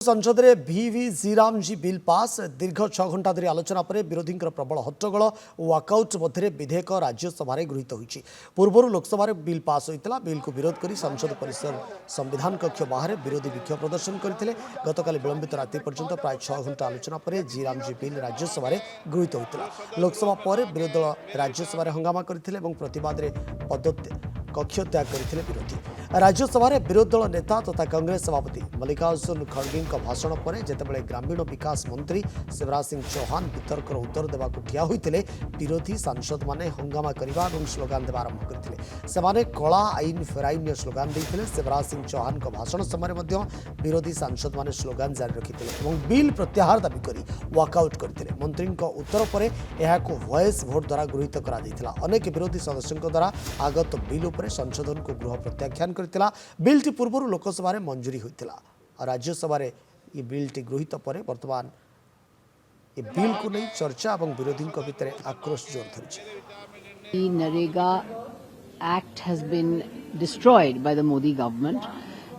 संसद में VV Shriramji bill pass दीर्घ 6 घंटा धरी आलोचना पर विरोधी प्रबल हट्टगोल वाकआउट मध्य विधेयक राज्यसभा गृहीत होती। पूर्व लोकसभा बिल पास होता। बिल को विरोध कर संसद परिसर संविधान कक्ष बाहर विरोधी विक्षोभ प्रदर्शन करते। गतकाली विलंबित राति पर्यंत प्राय 6 घंटा आलोचना पर श्रीरामजी बिल राज्यसभा गृहीत होता। लोकसभा पर विरोधी दल राज्यसभा हंगामा करते प्रतिवाद कक्ष त्याग करते विरोधी। राज्यसभा विरोधी दल नेता तथा कांग्रेस सभापति मल्लिकार्जुन खड़गे भाषण पर जितेबाला ग्रामीण विकास मंत्री शिवराज सिंह चौहान वितर्कर उत्तर देवाक ठिया होते विरोधी सांसद माने हंगामा करने और स्लोगान देवा आरंभ करते। सेमाने कला आईन फेराइन स्लोगान देते। शिवराज सिंह चौहान भाषण समय विरोधी सांसद माने स्लोगान जारी रखिते बिल प्रत्याहार दाबी कर वाकआउट करते। मंत्री उत्तर पर यह वॉइस भोट द्वारा गृहीत करा। अनेक विरोधी सदस्यों द्वारा आगत बिल उपर संशोधन को गृह प्रत्याख्यान करथिला। बिलटी पूर्व लोकसभा मंजूरी होता। राज्यसभा ये बिलटी गृहीत पर वर्तमान ये बिल को नहीं चर्चा और विरोधी भितर आक्रोश जोर धरी। NREGA Act has been destroyed by the Modi government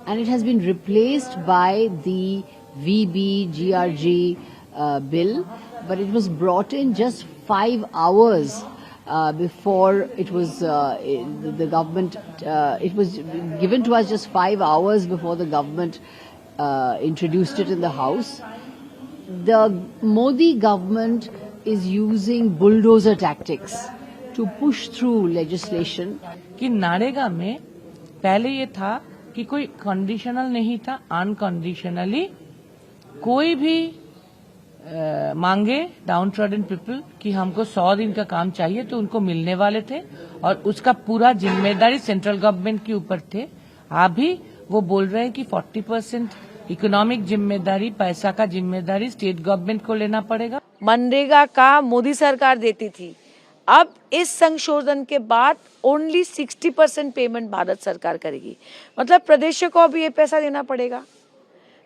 and it has been replaced by the VBGRG bill, but it was brought in just 5 hours before it was the government. It was given to us just 5 hours before the government introduced it in the House. The Modi government is using bulldozer tactics to push through legislation. कि नरेगा में पहले ये था कि कोई conditional नहीं था, unconditionally कोई भी मांगे डाउन ट्रॉडन पीपल कि हमको 100 दिन का काम चाहिए तो उनको मिलने वाले थे और उसका पूरा जिम्मेदारी सेंट्रल गवर्नमेंट के ऊपर थे। अभी वो बोल रहे हैं कि 40% इकोनॉमिक जिम्मेदारी, पैसा का जिम्मेदारी स्टेट गवर्नमेंट को लेना पड़ेगा। मनरेगा का मोदी सरकार देती थी, अब इस संशोधन के बाद ओनली 60% पेमेंट भारत सरकार करेगी, मतलब प्रदेश को भी ये पैसा देना पड़ेगा।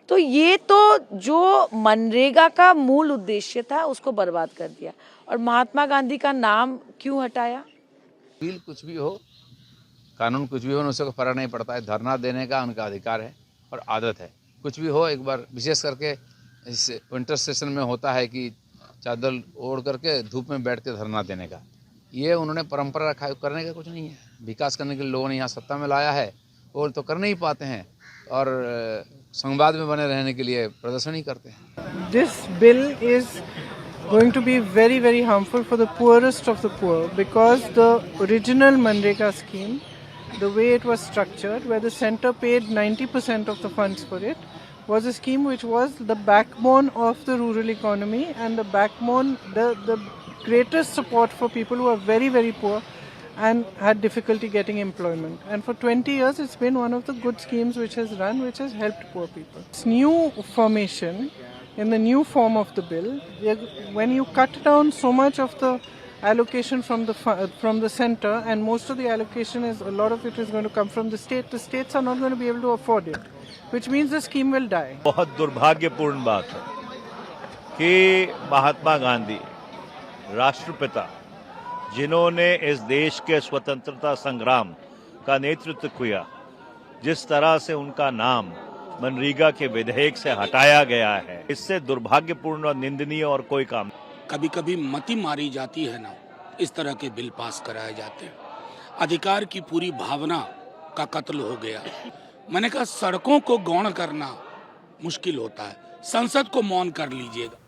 तो ये तो जो मनरेगा का मूल उद्देश्य था उसको बर्बाद कर दिया। और महात्मा गांधी का नाम क्यों हटाया? बिल कुछ भी हो, कानून कुछ भी हो, उससे फर्क नहीं पड़ता है। धरना देने का उनका अधिकार है और आदत है। कुछ भी हो, एक बार विशेष करके इस विंटर सेशन में होता है कि चादर ओढ़ करके धूप में बैठ के धरना देने का, ये उन्होंने परंपरा रखा। करने का कुछ नहीं है। विकास करने के लिए लोगों ने यहाँ सत्ता में लाया है, वो तो कर नहीं पाते हैं और संवाद में बने रहने के लिए प्रदर्शन ही करते हैं। This bill is going to be very, very harmful for the poorest of the poor because the original Manrega scheme, the way it was structured, where the center paid 90% of the funds for it, was a scheme which was the backbone of the rural economy and the backbone, the greatest support for people who are very, very poor and had difficulty getting employment. And for 20 years, it's been one of the good schemes which has run, which has helped poor people. This new formation, in the new form of the bill, when you cut down so much of the allocation from the center, and most of the allocation is, a lot of it is going to come from the states are not going to be able to afford it, which means the scheme will die. बहुत दुर्भाग्यपूर्ण बात है कि महात्मा गांधी, राष्ट्रपिता, जिन्होंने इस देश के स्वतंत्रता संग्राम का नेतृत्व किया, जिस तरह से उनका नाम मनरेगा के विधेयक से हटाया गया है, इससे दुर्भाग्यपूर्ण और निंदनीय और कोई काम। कभी कभी मति मारी जाती है ना, इस तरह के बिल पास कराए जाते हैं। अधिकार की पूरी भावना का कत्ल हो गया। मैंने कहा सड़कों को गौण करना मुश्किल होता है, संसद को मौन कर लीजिएगा।